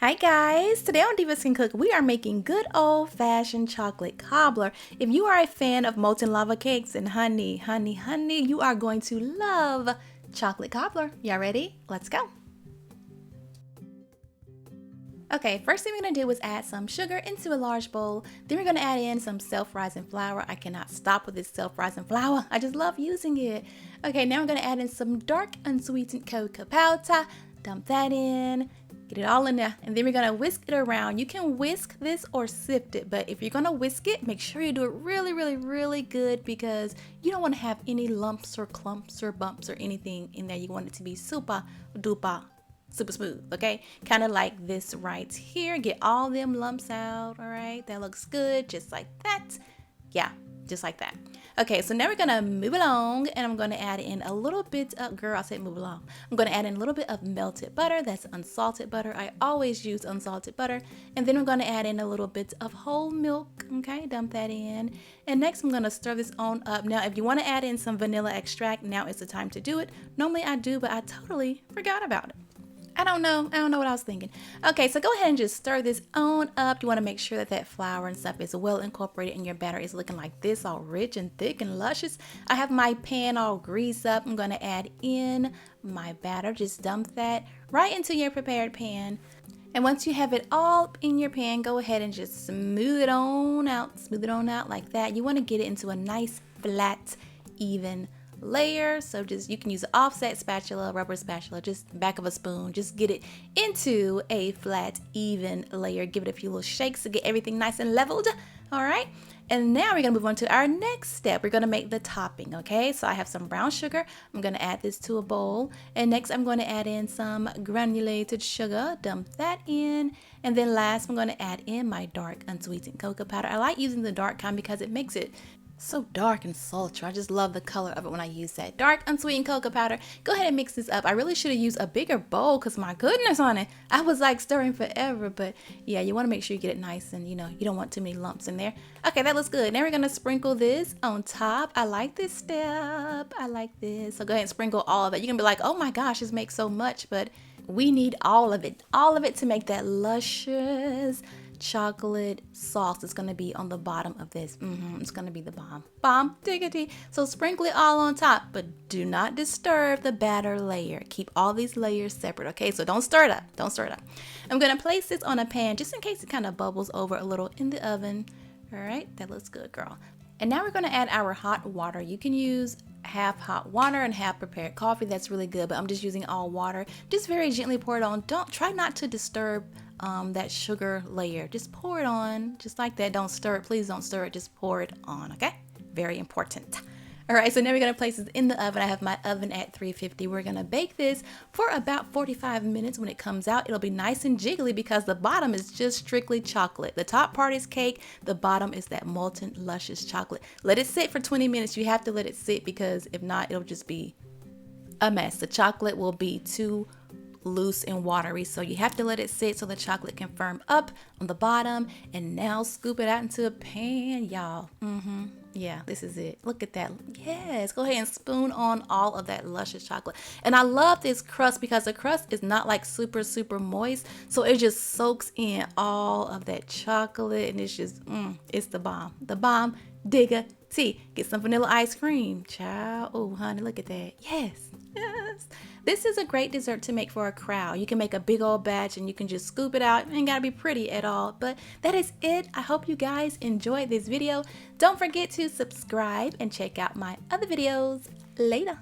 Hi guys, today on Divas Can Cook, we are making good old-fashioned chocolate cobbler. If you are a fan of molten lava cakes, and honey, you are going to love chocolate cobbler. Y'all ready? Let's go. Okay, first thing we're gonna do is add some sugar into a large bowl. Then we're gonna add in some self-rising flour. I cannot stop with this self-rising flour. I just love using it. Okay, now we're gonna add in some dark unsweetened cocoa powder. Dump that in. Get it all in there, and then we're gonna whisk it around. You can whisk this or sift it, but if you're gonna whisk it, make sure you do it really good because you don't want to have any lumps or clumps or bumps or anything in there. You want it to be super duper super smooth, okay? Kind of like this right here. Get all them lumps out, all right? That looks good, just like that. Yeah, just like that. Okay, so now we're gonna move along, and I'm gonna add in a little bit of, girl, I said move along. I'm gonna add in a little bit of melted butter. That's unsalted butter. I always use unsalted butter. And then I'm gonna add in a little bit of whole milk, okay? Dump that in. And next I'm gonna stir this on up. Now, if you wanna add in some vanilla extract, now is the time to do it. Normally I do, but I totally forgot about it. I don't know what I was thinking. Okay, so go ahead and just stir this on up. You want to make sure that that flour and stuff is well incorporated and your batter is looking like this, all rich and thick and luscious. I have my pan all greased up. I'm going to add in my batter. Just dump that right into your prepared pan. And once you have it all in your pan, go ahead and just smooth it on out. Smooth it on out like that. You want to get it into a nice, flat, even layer. So just, you can use an offset spatula, rubber spatula, just back of a spoon. Just get it into a flat, even layer. Give it a few little shakes to get everything nice and leveled. All right. And now we're gonna move on to our next step. We're gonna make the topping, okay? So I have some brown sugar. I'm gonna add this to a bowl. And next I'm gonna add in some granulated sugar. Dump that in. And then last, I'm gonna add in my dark unsweetened cocoa powder. I like using the dark kind because it makes it so dark and sultry. I just love the color of it when I use that dark unsweetened cocoa powder. Go ahead and mix this up. I really should have used a bigger bowl because my goodness on it, I was like stirring forever. But yeah, you want to make sure you get it nice and you don't want too many lumps in there. Okay, that looks good. Now we're gonna sprinkle this on top. I like this step. I like this. So go ahead and sprinkle all of it. You're gonna be like, oh my gosh, this makes so much, but we need all of it to make that luscious chocolate sauce. Is going to be on the bottom of this. It's going to be the bomb diggity. So sprinkle it all on top, but do not disturb the batter layer. Keep all these layers separate, okay? So don't stir it up. I'm going to place this on a pan just in case it kind of bubbles over a little in the oven. All right, that looks good, girl. And now we're going to add our hot water. You can use half hot water and half prepared coffee. That's really good, but I'm just using all water. Just very gently pour it on. Try not to disturb that sugar layer. Just pour it on just like that. Don't stir it. Please don't stir it. Just pour it on, okay? Very important. All right, so now we're gonna place this in the oven. I have my oven at 350. We're gonna bake this for about 45 minutes. When it comes out, it'll be nice and jiggly because the bottom is just strictly chocolate. The top part is cake, the bottom is that molten, luscious chocolate. Let it sit for 20 minutes. You have to let it sit because if not, it'll just be a mess. The chocolate will be too loose and watery, so you have to let it sit so the chocolate can firm up on the bottom. And now scoop it out into a pan, y'all. Yeah, this is it. Look at that. Yes, go ahead and spoon on all of that luscious chocolate. And I love this crust because the crust is not like super moist, so it just soaks in all of that chocolate, and it's just it's the bomb digger tea. Get some vanilla ice cream, child. Oh honey, look at that. Yes. This is a great dessert to make for a crowd. You can make a big old batch and you can just scoop it out. It ain't gotta be pretty at all, but that is it. I hope you guys enjoyed this video. Don't forget to subscribe and check out my other videos. Later.